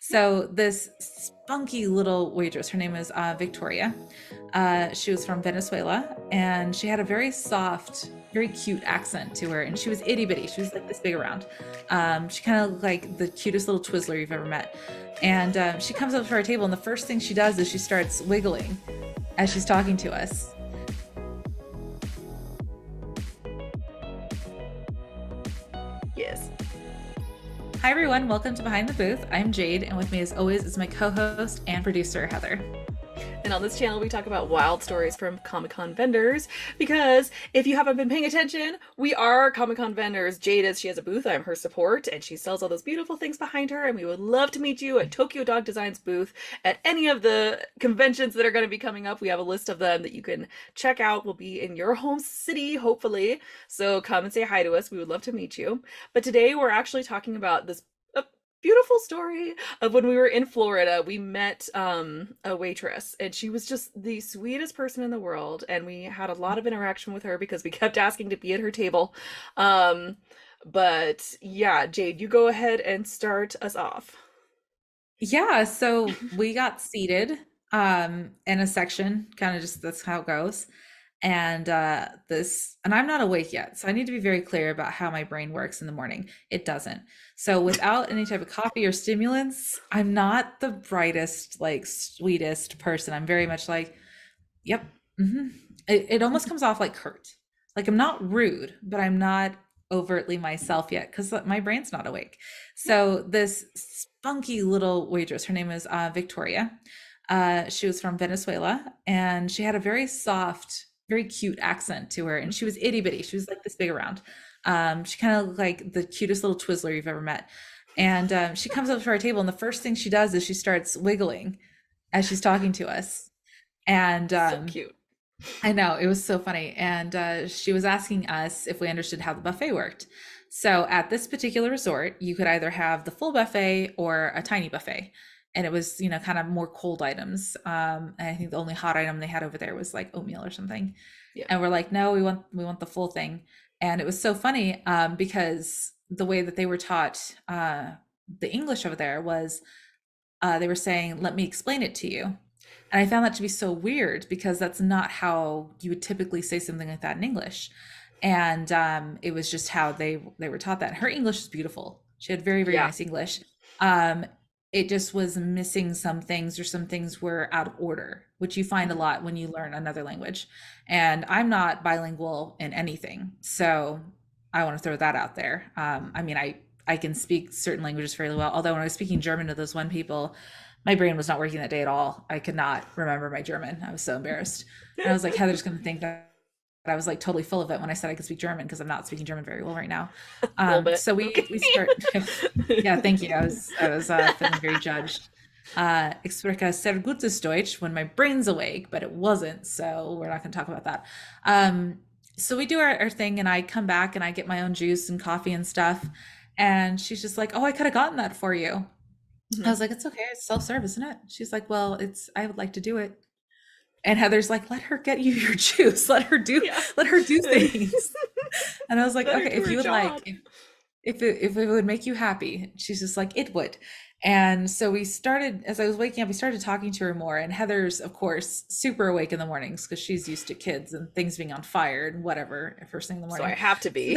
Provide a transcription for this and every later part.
So this spunky little waitress, her name is Victoria. She was from Venezuela, and she had a very soft, very cute accent to her, and she was itty bitty. She was like this big around. She kind of looked like the cutest little Twizzler you've ever met. And she comes up to our table, and the first thing she does is she starts wiggling as she's talking to us. Yes. Hi everyone, welcome to Behind the Booth. I'm Jade, and with me as always is my co-host and producer Heather. And on this channel, we talk about wild stories from Comic-Con vendors because if you haven't been paying attention, we are Comic-Con vendors. Jade she has a booth. I'm her support, and she sells all those beautiful things behind her. And we would love to meet you at Tokyo Dog Designs booth at any of the conventions that are going to be coming up. We have a list of them that you can check out. We'll be in your home city, hopefully. So come and say hi to us. We would love to meet you. But today we're actually talking about this beautiful story of when we were in Florida. We met a waitress, and she was just the sweetest person in the world, and we had a lot of interaction with her because we kept asking to be at her table. But yeah, Jade, you go ahead and start us off. Yeah, so we got seated in a section, kind of just that's how it goes. And I'm not awake yet, so I need to be very clear about how my brain works in the morning. It doesn't. So without any type of coffee or stimulants, I'm not the brightest, like sweetest person. I'm very much like, yep. It almost comes off like curt. Like I'm not rude, but I'm not overtly myself yet because my brain's not awake. So this spunky little waitress, her name is Victoria. She was from Venezuela, and she had a very soft, very cute accent to her, and she was itty bitty. She was like this big around. She kind of looked like the cutest little Twizzler you've ever met. And she comes up to our table, and the first thing she does is she starts wiggling as she's talking to us. And So cute. I know, it was so funny. And she was asking us if we understood how the buffet worked. So at this particular resort, you could either have the full buffet or a tiny buffet. And it was, kind of more cold items. And I think the only hot item they had over there was like oatmeal or something. Yeah. And we're like, no, we want the full thing. And it was so funny because the way that they were taught the English over there was they were saying, let me explain it to you. And I found that to be so weird because that's not how you would typically say something like that in English. And it was just how they were taught that. Her English is beautiful. She had very, very Yeah. nice English. Um, it just was missing some things, or some things were out of order, which you find a Mhm. lot when you learn another language. And I'm not bilingual in anything. So I want to throw that out there. I mean, I can speak certain languages fairly well. Although when I was speaking German to those one people, my brain was not working that day at all. I could not remember my German. I was so embarrassed. And I was like, Heather's going to think that I was like totally full of it when I said I could speak German, because I'm not speaking German very well right now. A little bit. So Okay. we start. Yeah, thank you. I was feeling very judged. Ich spreche sehr gutes Deutsch when my brain's awake, but it wasn't. So we're not going to talk about that. So we do our thing, and I come back and I get my own juice and coffee and stuff. And she's just like, "Oh, I could have gotten that for you." I Mhm. was like, "It's okay. It's self-serve, isn't it?" She's like, "Well, I would like to do it." And Heather's like, "Let her get you your juice. Yeah. Let her do things." And I was like, Let her "Okay, do if her you would like, job. if it would make you happy." She's just like, "It would." And so we started, as I was waking up, we started talking to her more. And Heather's, of course, super awake in the mornings because she's used to kids and things being on fire and whatever first thing in the So I morning. have to So be.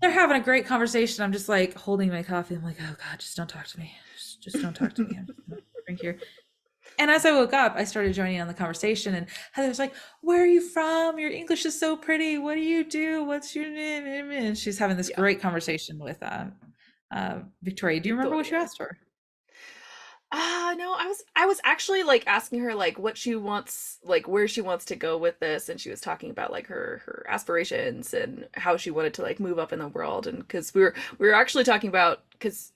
they're having a great conversation. I'm just like holding my coffee. I'm like, "Oh God, just don't talk to me. Just don't talk to me. I'm just gonna drink here." And as I woke up, I started joining on the conversation, and Heather's like, "Where are you from? Your English is so pretty. What do you do? What's your name?" And she's having this Yeah. great conversation with Victoria. Do you remember what you Victoria. asked for? No, I was actually like asking her like what she wants, like where she wants to go with this, and she was talking about like her aspirations and how she wanted to like move up in the world. And because we were actually talking about, because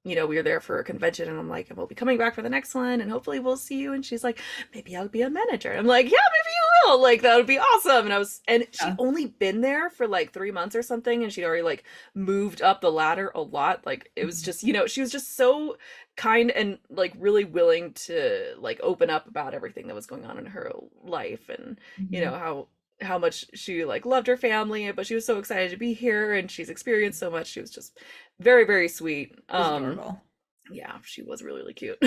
we were there for a convention, and I'm like, we'll be coming back for the next one, and hopefully we'll see you. And she's like, maybe I'll be a manager. I'm like, yeah, maybe you will. Like that would be awesome. And she'd Yeah. only been there for like 3 months or something, and she'd already like moved up the ladder a lot. Like it was Mhm. just, she was just so kind and like really willing to like open up about everything that was going on in her life, and Mhm. how much she like loved her family, but she was so excited to be here, and she's experienced so much. She was just very, very sweet. It was adorable. Yeah, she was really, really cute.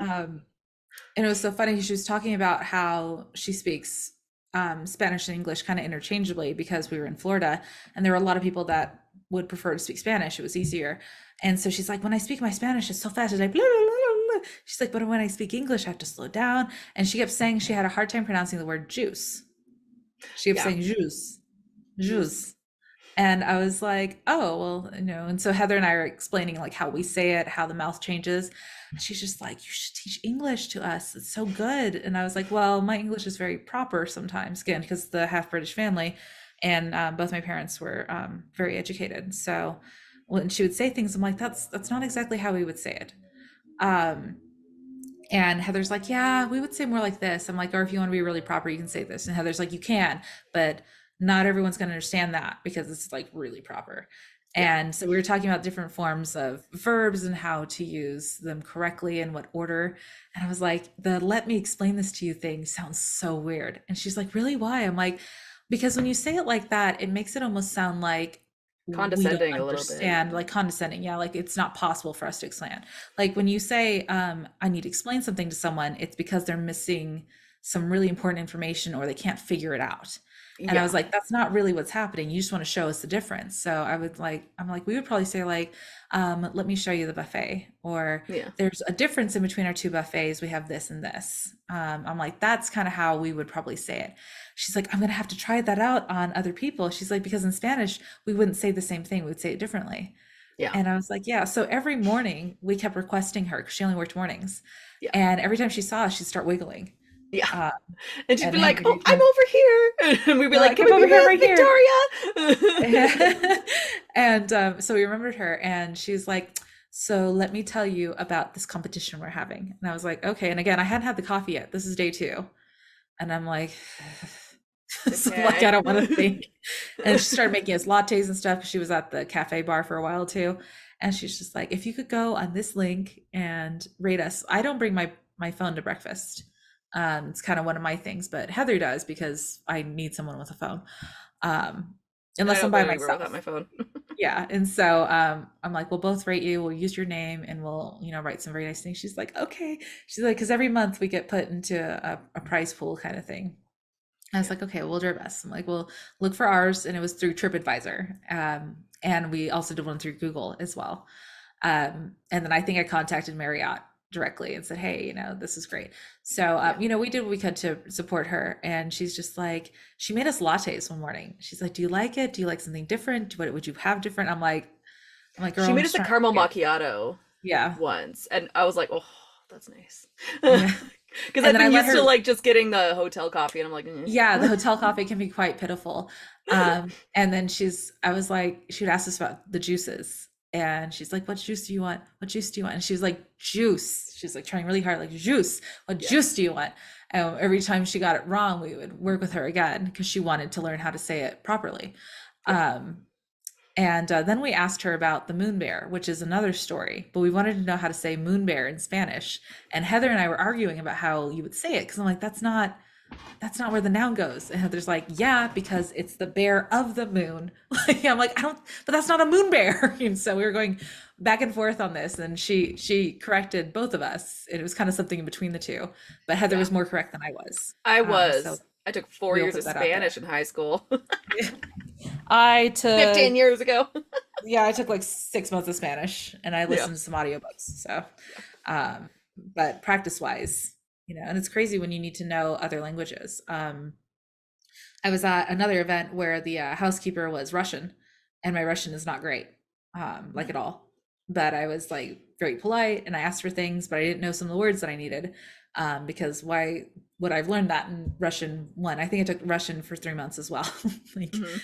Um, and it was so funny. She was talking about how she speaks Spanish and English kind of interchangeably because we were in Florida, and there were a lot of people that would prefer to speak Spanish. It was easier. And so she's like, when I speak my Spanish, it's so fast. It's like, blah, blah, blah, blah. She's like, but when I speak English, I have to slow down. And she kept saying she had a hard time pronouncing the word juice. She kept Yeah. saying juice, Juice. juice. And I was like, oh, well, and so Heather and I are explaining like how we say it, how the mouth changes. And she's just like, you should teach English to us. It's so good. And I was like, well, my English is very proper sometimes, again, because the half British family and both my parents were very educated. So when she would say things, I'm like, that's not exactly how we would say it. Um, and Heather's like, yeah, we would say more like this. I'm like, or if you want to be really proper, you can say this. And Heather's like, you can, but not everyone's going to understand that because it's like really proper. Yeah. And so we were talking about different forms of verbs and how to use them correctly and what order. And I was like, the let me explain this to you thing sounds so weird. And she's like, really? Why? I'm like, because when you say it like that, it makes it almost sound like we don't Condescending a little bit. understand, like condescending. Yeah, like it's not possible for us to explain. Like when you say, I need to explain something to someone, it's because they're missing some really important information or they can't figure it out. And I was Yeah. like, that's not really what's happening. You just want to show us the difference. So I'm like, we would probably say like, let me show you the buffet, or Yeah. there's a difference in between our two buffets. We have this and this. I'm like, that's kind of how we would probably say it. She's like, I'm gonna have to try that out on other people. She's like, because in Spanish, we wouldn't say the same thing. We would say it differently. Yeah. And I was like, yeah. So every morning we kept requesting her because she only worked mornings. Yeah. And every time she saw us, she'd start wiggling. Yeah. Uh, And she'd and be like, having a "Oh, great I'm time. over here," and we'd be You're like, like, "Can I'm we be over here, with right here. Victoria?" And so we remembered her, and she's like, so let me tell you about this competition we're having. And I was like, okay. And again, I hadn't had the coffee yet. This is day two. And I'm like, so like, I Okay. don't want to think. And she started making us lattes and stuff because she was at the cafe bar for a while too. And she's just like, if you could go on this link and rate us. I don't bring my phone to breakfast. It's kind of one of my things, but Heather does because I need someone with a phone. Um, I unless I'm don't by go anywhere without my myself. phone. Yeah. And so I'm like, we'll both rate you. We'll use your name and we'll, write some very nice things. She's like, okay. She's like, because every month we get put into a prize pool kind of thing. I was like, okay, we'll do our best. I'm like, we'll look for ours. And it was through TripAdvisor. And we also did one through Google as well. And then I think I contacted Marriott directly and said, hey, this is great. So, Yeah. we did what we could to support her. And she's just like, she made us lattes one morning. She's like, do you like it? Do you like something different? What would you have different? I'm like, girl, She I'm made just us a trying to caramel get, macchiato yeah, once, and I was like, "Oh, that's nice." yeah. Because And I've then I been let used to her, like just getting the hotel coffee, and I'm like, yeah, the hotel coffee can be quite pitiful. And then I was like, she would ask us about the juices. And she's like, what juice do you want? What juice do you want? And she was like, juice. She's like trying really hard, like, juice. What Yeah. juice do you want? And every time she got it wrong, we would work with her again because she wanted to learn how to say it properly. Yeah. And then we asked her about the moon bear, which is another story, but we wanted to know how to say moon bear in Spanish. And Heather and I were arguing about how you would say it because I'm like, that's not where the noun goes. And Heather's like, yeah, because it's the bear of the moon. I'm like, I don't, but that's not a moon bear. And so we were going back and forth on this, and she corrected both of us. It was kind of something in between the two, but Heather Yeah. was more correct than I was. I So was. I took 4 we'll years put of that out there. Spanish in high school. I 15 took, years ago. yeah, I took like 6 months of Spanish, and I Yeah. listened to some audiobooks. So, but practice wise, and it's crazy when you need to know other languages. I was at another event where the housekeeper was Russian, and my Russian is not great, like at all. But I was like very polite, and I asked for things, but I didn't know some of the words that I needed, because why would I've learned that in Russian one? I think I took Russian for 3 months as well, like Hmm.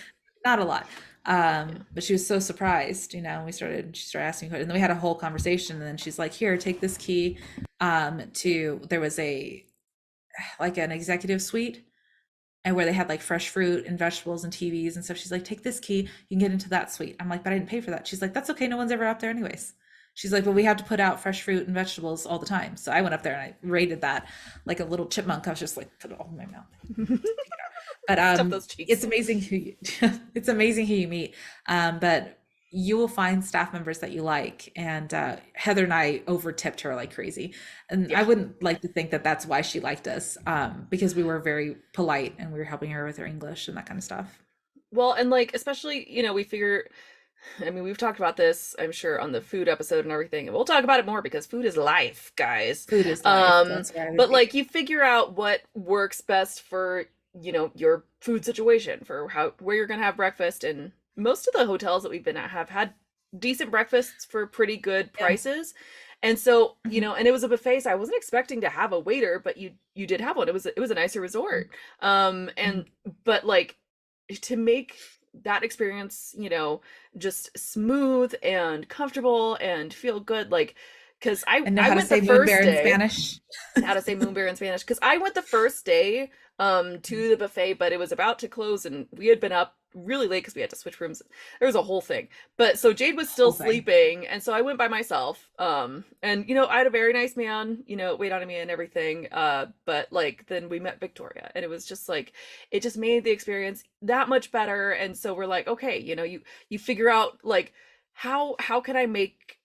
not a lot. Yeah. But she was so surprised, she started asking questions, and then we had a whole conversation, and then she's like, here, take this key, there was like an executive suite and where they had like fresh fruit and vegetables and TVs and stuff. She's like, take this key, you can get into that suite. I'm like, but I didn't pay for that. She's like, that's okay. No one's ever up there anyways. She's like, but we have to put out fresh fruit and vegetables all the time. So I went up there and I raided that like a little chipmunk. I was just like, put it all in my mouth. But Stuff those cheeks. it's amazing who you, it's amazing who you meet. But you will find staff members that you like. And Heather and I over tipped her like crazy. And I Yeah. wouldn't like to think that that's why she liked us, because we were very polite and we were helping her with her English and that kind of stuff. Well, and like especially, we figure I mean, we've talked about this, I'm sure, on the food episode and everything, and we'll talk about it more because food is life, guys. Food is life. Um, That's right. but like you figure out what works best for, your food situation, for how where you're gonna have breakfast, and most of the hotels that we've been at have had decent breakfasts for pretty good Yeah. prices. And so, Mhm. and it was a buffet, so I wasn't expecting to have a waiter, but you did have one. It was a nicer resort. Mhm. And but like to make that experience, just smooth and comfortable and feel good, like because I And know I how to went the say moon bear first in day. Spanish. How to say moon bear in Spanish, because I went the first day to the buffet, but it was about to close and we had been up really late because we had to switch rooms. There was a whole thing. But so Jade was still Whole thing. sleeping, and so I went by myself. And I had a very nice man, wait on me and everything. But like then we met Victoria, and it was just like it just made the experience that much better. And so we're like, okay, you figure out like how can I make,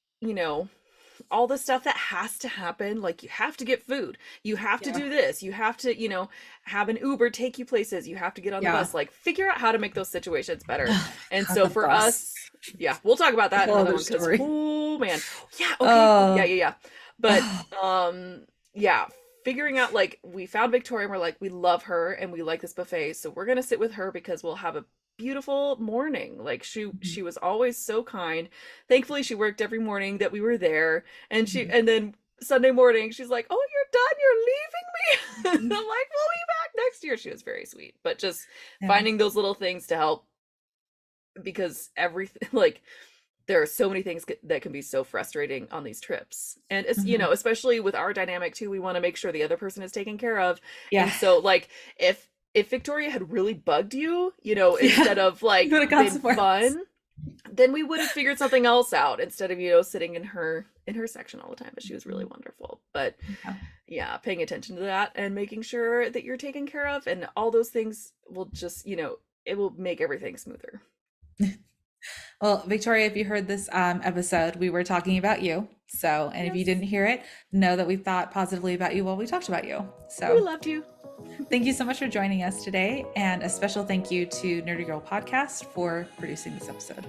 all the stuff that has to happen. Like you have to get food, you have to Yeah. do this, you have to have an Uber take you places, you have to get on the Yeah. bus, like figure out how to make those situations better. Oh And God, so the for bus. us, yeah, we'll talk about A that in whole another other one because story. oh man, yeah, okay, yeah, Oh, yeah, yeah. But yeah, figuring out, like, we found Victoria and we're like, we love her and we like this buffet, so we're gonna sit with her because we'll have a beautiful morning. Like Mhm. she was always so kind. Thankfully she worked every morning that we were there, and Mhm. then Sunday morning she's like, oh, you're done, you're leaving me. And I'm like, we'll be back next year. She was very sweet, but just Yeah. finding those little things to help, because everything like there are so many things that can be so frustrating on these trips. And it's, Mhm. especially with our dynamic too, we want to make sure the other person is taken care of. Yeah. And so like if Victoria had really bugged you, Yeah. instead of You like would have got been some worse. fun, then we would have figured something else out instead of, sitting in her section all the time. But she was really wonderful. But Yeah. yeah, paying attention to that and making sure that you're taken care of and all those things will just, it will make everything smoother. Well, Victoria, if you heard this episode, we were talking about you. So, and if you Yes. didn't hear it, know that we thought positively about you while we talked about you. We So, loved you. thank you so much for joining us today. And a special thank you to Nerdy Girl Podcast for producing this episode.